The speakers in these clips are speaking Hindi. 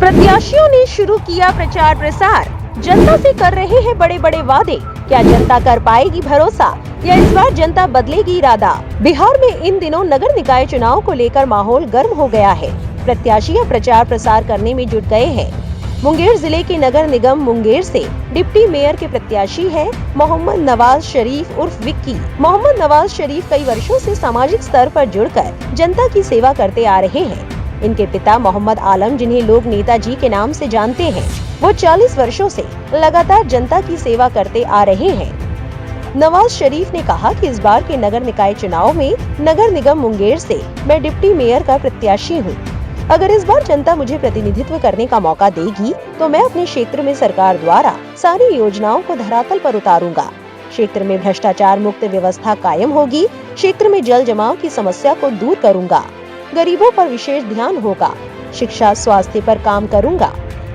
प्रत्याशियों ने शुरू किया प्रचार प्रसार, जनता से कर रहे हैं बड़े बड़े वादे। क्या जनता कर पाएगी भरोसा या इस बार जनता बदलेगी इरादा? बिहार में इन दिनों नगर निकाय चुनाव को लेकर माहौल गर्म हो गया है। प्रत्याशी प्रचार प्रसार करने में जुट गए हैं। मुंगेर जिले के नगर निगम मुंगेर से डिप्टी मेयर के प्रत्याशी हैं मोहम्मद नवाज शरीफ उर्फ विक्की। मोहम्मद नवाज शरीफ कई वर्षों से सामाजिक स्तर पर जुड़कर जनता की सेवा करते आ रहे हैं। इनके पिता मोहम्मद आलम, जिन्हें लोग नेताजी के नाम से जानते हैं, वो 40 वर्षों से लगातार जनता की सेवा करते आ रहे हैं। नवाज शरीफ ने कहा कि इस बार के नगर निकाय चुनाव में नगर निगम मुंगेर से मैं डिप्टी मेयर का प्रत्याशी हूँ। अगर इस बार जनता मुझे प्रतिनिधित्व करने का मौका देगी तो मैं अपने क्षेत्र में सरकार द्वारा सारी योजनाओं को धरातल पर उतारूंगा। क्षेत्र में भ्रष्टाचार मुक्त व्यवस्था कायम होगी। क्षेत्र में जल जमाव की समस्या को दूर करूंगा। गरीबों पर विशेष ध्यान होगा। शिक्षा स्वास्थ्य पर काम करूंगा।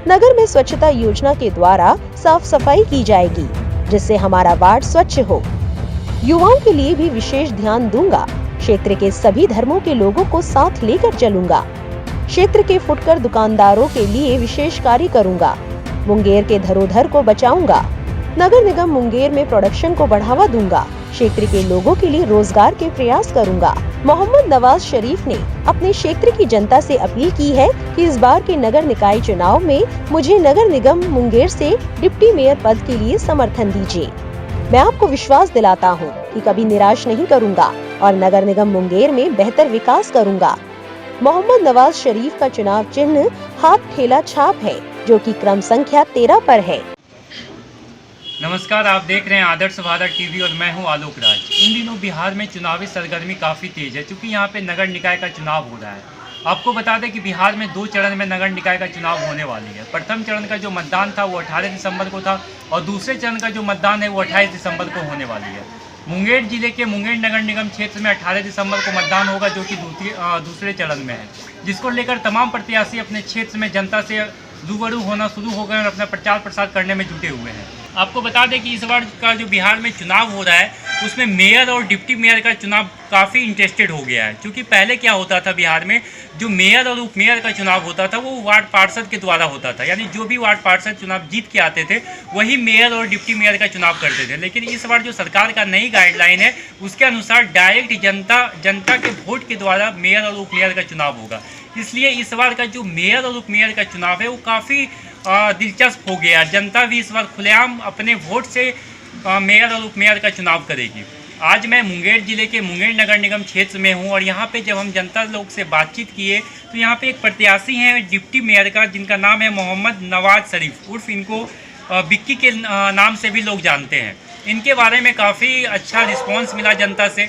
नगर में स्वच्छता योजना के द्वारा साफ सफाई की जाएगी, जिससे हमारा वार्ड स्वच्छ हो। युवाओं के लिए भी विशेष ध्यान दूंगा। क्षेत्र के सभी धर्मों के लोगों को साथ लेकर चलूंगा। क्षेत्र के फुटकर दुकानदारों के लिए विशेष कार्य करूंगा। मुंगेर के धरोहर को बचाऊंगा। नगर निगम मुंगेर में प्रोडक्शन को बढ़ावा दूंगा। क्षेत्र के लोगों के लिए रोजगार के प्रयास करूंगा। मोहम्मद नवाज शरीफ ने अपने क्षेत्र की जनता से अपील की है कि इस बार के नगर निकाय चुनाव में मुझे नगर निगम मुंगेर से डिप्टी मेयर पद के लिए समर्थन दीजिए। मैं आपको विश्वास दिलाता हूं कि कभी निराश नहीं करूंगा और नगर निगम मुंगेर में बेहतर विकास करूंगा। मोहम्मद नवाज शरीफ का चुनाव चिन्ह हाथ ठेला छाप है, जो कि क्रम संख्या 13 पर है। नमस्कार, आप देख रहे हैं आदर्श भारत टीवी और मैं हूं आलोक राज। इन दिनों बिहार में चुनावी सरगर्मी काफ़ी तेज है, क्योंकि यहां पे नगर निकाय का चुनाव हो रहा है। आपको बता दें कि बिहार में 2 चरण में नगर निकाय का चुनाव होने वाली है। प्रथम चरण का जो मतदान था वो 18 दिसंबर को था और दूसरे चरण का जो मतदान है वो 28 दिसंबर को होने वाली है। मुंगेर जिले के मुंगेर नगर निगम क्षेत्र में 18 दिसंबर को मतदान होगा, जो कि दूसरे चरण में है, जिसको लेकर तमाम प्रत्याशी अपने क्षेत्र में जनता से रूबरू होना शुरू हो गए और अपना प्रचार प्रसार करने में जुटे हुए हैं। आपको बता दें कि इस बार का जो बिहार में चुनाव हो रहा है उसमें मेयर और डिप्टी मेयर का चुनाव काफ़ी इंटरेस्टेड हो गया है, क्योंकि पहले क्या होता था बिहार में, जो मेयर और उप मेयर का चुनाव होता था वो वार्ड पार्षद के द्वारा होता था। यानी जो भी वार्ड पार्षद चुनाव जीत के आते थे वही मेयर और डिप्टी मेयर का चुनाव करते थे। लेकिन इस बार जो सरकार का नई गाइडलाइन है उसके अनुसार डायरेक्ट जनता के वोट के द्वारा मेयर और उप मेयर का चुनाव होगा। इसलिए इस बार का जो मेयर और उप मेयर का चुनाव है वो काफ़ी दिलचस्प हो गया। जनता भी इस बार खुलेआम अपने वोट से मेयर और उप मेयर का चुनाव करेगी। आज मैं मुंगेर जिले के मुंगेर नगर निगम क्षेत्र में हूं और यहां पे जब हम जनता लोग से बातचीत किए तो यहां पे एक प्रत्याशी हैं डिप्टी मेयर का, जिनका नाम है मोहम्मद नवाज शरीफ उर्फ इनको विक्की के नाम से भी लोग जानते हैं। इनके बारे में काफ़ी अच्छा रिस्पॉन्स मिला जनता से।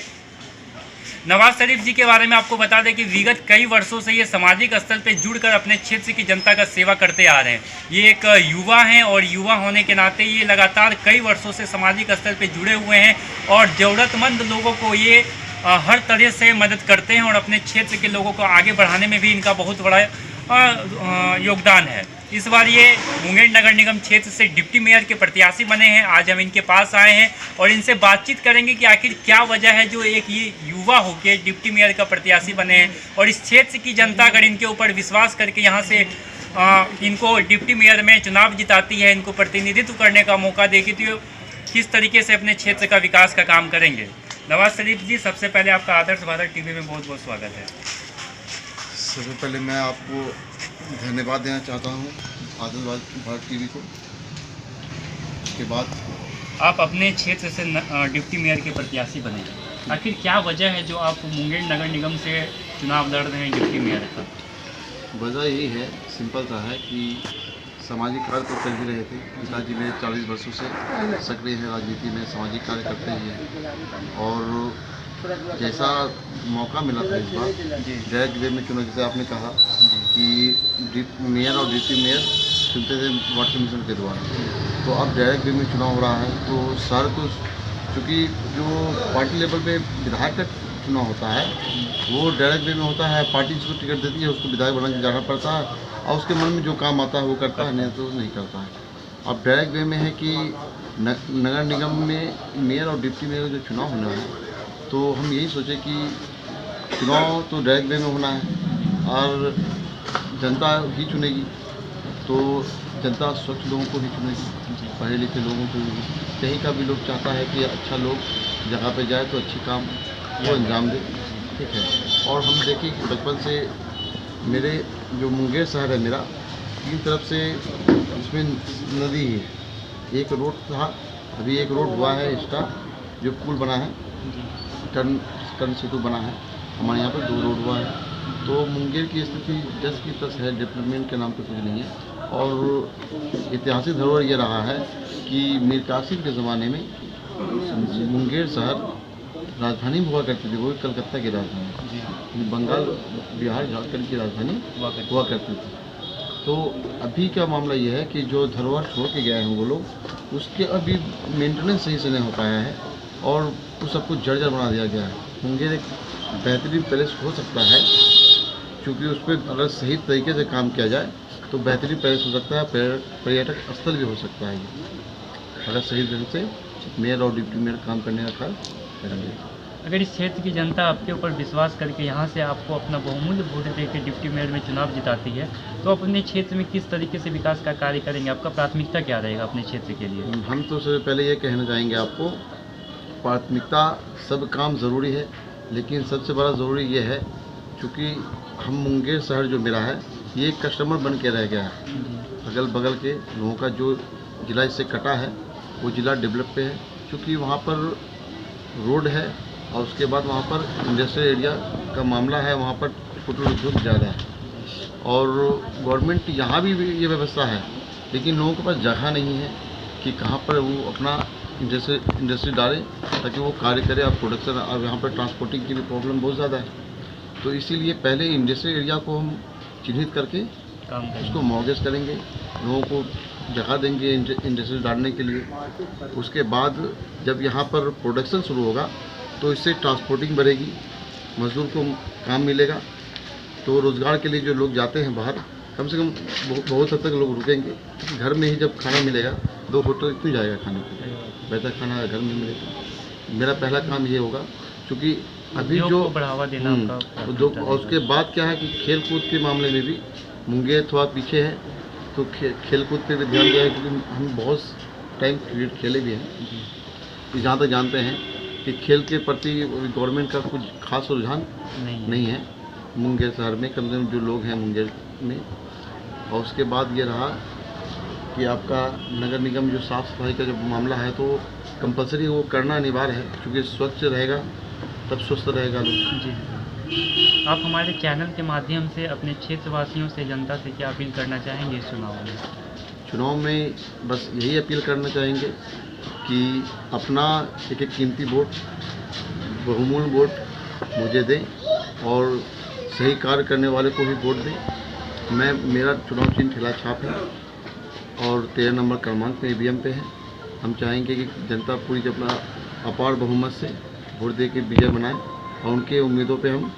नवाज शरीफ जी के बारे में आपको बता दें कि विगत कई वर्षों से ये सामाजिक स्तर पर जुड़कर अपने क्षेत्र की जनता का सेवा करते आ रहे हैं। ये एक युवा हैं और युवा होने के नाते ये लगातार कई वर्षों से सामाजिक स्तर पर जुड़े हुए हैं और ज़रूरतमंद लोगों को ये हर तरह से मदद करते हैं और अपने क्षेत्र के लोगों को आगे बढ़ाने में भी इनका बहुत बड़ा योगदान है। इस बार ये मुंगेर नगर निगम क्षेत्र से डिप्टी मेयर के प्रत्याशी बने हैं। आज हम इनके पास आए हैं और इनसे बातचीत करेंगे कि आखिर क्या वजह है जो एक ये युवा होकर डिप्टी मेयर का प्रत्याशी बने हैं और इस क्षेत्र की जनता अगर इनके ऊपर विश्वास करके यहाँ से इनको डिप्टी मेयर में चुनाव जिताती है, इनको प्रतिनिधित्व करने का मौका देगी, तो किस तरीके से अपने क्षेत्र का विकास का काम करेंगे। नवाज शरीफ जी, सबसे पहले आपका आदर्श भारत टीवी में बहुत बहुत स्वागत है। सबसे पहले मैं आपको धन्यवाद देना चाहता हूँ आदर्श भारत टीवी को। उसके बाद आप अपने क्षेत्र से डिप्टी मेयर के प्रत्याशी बने, आखिर क्या वजह है जो आप मुंगेर नगर निगम से चुनाव लड़ रहे हैं डिप्टी मेयर का? वजह यही है, सिंपल सा है कि सामाजिक कार्य तो कर ही रहे थे। पिताजी मेरे 40 वर्षों से सक्रिय हैं राजनीति में, सामाजिक कार्य करते ही हैं और जैसा मौका मिला था इस बार डायरेक्ट वे में चुना, जैसे आपने कहा कि मेयर और डिप्टी मेयर चुनते थे वार्ड कमीशन के द्वारा, तो अब डायरेक्ट वे में चुनाव हो रहा है। तो सर तो चूँकि जो पार्टी लेवल पे विधायक का चुनाव होता है वो डायरेक्ट वे में होता है, पार्टी जिसको टिकट देती है उसको विधायक बना के जाना पड़ता है और उसके मन में जो काम आता है वो करता है, नहीं तो नहीं करता है। अब डायरेक्ट वे में है कि नगर निगम में मेयर और डिप्टी मेयर जो चुनाव होना है, तो हम यही सोचे कि चुनाव तो डायरेक्ट वे में होना है और जनता ही चुनेगी। तो जनता स्वच्छ लोगों को ही चुनेगी, पढ़े लिखे लोगों को भी। कहीं का भी लोग चाहता है कि अच्छा लोग जगह पे जाए तो अच्छी काम वो अंजाम दे, ठीक है। और हम देखें कि बचपन से मेरे जो मुंगेर शहर है मेरा, 3 तरफ से उसमें नदी है, एक रोड था, अभी एक रोड हुआ है इसका जो पुल बना है, टर्न सेतु बना है, हमारे यहाँ पर 2 रोड हुआ है। तो मुंगेर की स्थिति जस की तस है, डेवलपमेंट के नाम पे कुछ नहीं है। और ऐतिहासिक धरोहर ये रहा है कि मीर कासिम के ज़माने में मुंगेर शहर राजधानी हुआ करती थी, वो भी कलकत्ता की राजधानी, बंगाल बिहार झारखंड की राजधानी हुआ करती थी। तो अभी का मामला ये है कि जो धरोहर छोड़ के गए हैं वो लोग, उसके अभी मेंटेनेंस सही से नहीं हो पाया है और उस सब कुछ जर्जर बना दिया गया है। मुंगेर एक बेहतरीन पैलेस हो सकता है, क्योंकि उस पर अगर सही तरीके से काम किया जाए तो बेहतरीन पैलेस हो सकता है, पर्यटक स्थल भी हो सकता है ये, अगर सही ढंग से मेयर और डिप्टी मेयर काम करने का कार्य करेंगे। अगर इस क्षेत्र की जनता आपके ऊपर विश्वास करके यहाँ से आपको अपना बहुमूल्य वोट देकर डिप्टी मेयर में चुनाव जिताती है, तो अपने क्षेत्र में किस तरीके से विकास का कार्य करेंगे? आपका प्राथमिकता क्या रहेगा अपने क्षेत्र के लिए? हम तो सबसे पहले ये कहना चाहेंगे आपको, प्राथमिकता सब काम ज़रूरी है, लेकिन सबसे बड़ा ज़रूरी ये है, क्योंकि हम मुंगेर शहर जो मेरा है ये एक कस्टमर बन के रह गया है। अगल बगल के लोगों का जो ज़िला इससे कटा है वो ज़िला डेवलप पे है, क्योंकि वहाँ पर रोड है और उसके बाद वहाँ पर इंडस्ट्रियल एरिया का मामला है, वहाँ पर कुटीर उद्योग ज़्यादा है। और गवर्नमेंट यहाँ भी ये व्यवस्था है, लेकिन लोगों के पास जगह नहीं है कि कहाँ पर वो अपना इंडस्ट्री डाले ताकि वो कार्य करे और प्रोडक्शन। अब यहाँ पर ट्रांसपोर्टिंग की भी प्रॉब्लम बहुत ज़्यादा है, तो इसीलिए पहले इंडस्ट्रियल एरिया को हम चिन्हित करके उसको मॉर्गेज करेंगे, लोगों को जगह देंगे इंडस्ट्री डालने के लिए। उसके बाद जब यहाँ पर प्रोडक्शन शुरू होगा तो इससे ट्रांसपोर्टिंग बढ़ेगी, मजदूर को काम मिलेगा, तो रोज़गार के लिए जो लोग जाते हैं बाहर, कम से कम बहुत हद तक लोग रुकेंगे। घर में ही जब खाना मिलेगा, 2 होटल क्यों जाएगा खाने के लिए, बेहतर खाना घर में मिलेगा। मेरा पहला काम ये होगा, क्योंकि अभी जो बढ़ावा देना उद्योग। और उसके बाद क्या है कि खेल कूद के मामले में भी मुंगेर थोड़ा पीछे है, तो खेल कूद पे भी ध्यान दिया है, क्योंकि हम बहुत टाइम क्रिकेट खेले भी हैं। जहाँ तक जानते हैं कि खेल के प्रति गवर्नमेंट का कुछ खास रुझान नहीं है मुंगेर शहर में, कम से कम जो लोग हैं मुंगेर में। और उसके बाद ये रहा कि आपका नगर निगम जो साफ़ सफाई का जो मामला है, तो कंपलसरी वो करना अनिवार्य है, क्योंकि स्वच्छ रहेगा तब स्वस्थ रहेगा लोग। जी, आप हमारे चैनल के माध्यम से अपने क्षेत्रवासियों से, जनता से क्या अपील करना चाहेंगे इस चुनाव में? बस यही अपील करना चाहेंगे कि अपना एक कीमती वोट, बहुमूल्य वोट मुझे दें और सही कार्य करने वाले को भी वोट दें। मेरा चुनाव चिन्ह ठेला छाप है और 13 नंबर क्रमांक पे EVM पे है। हम चाहेंगे कि जनता पूरी अपना अपार बहुमत से वोट दे के विजय बनाए और उनके उम्मीदों पे हम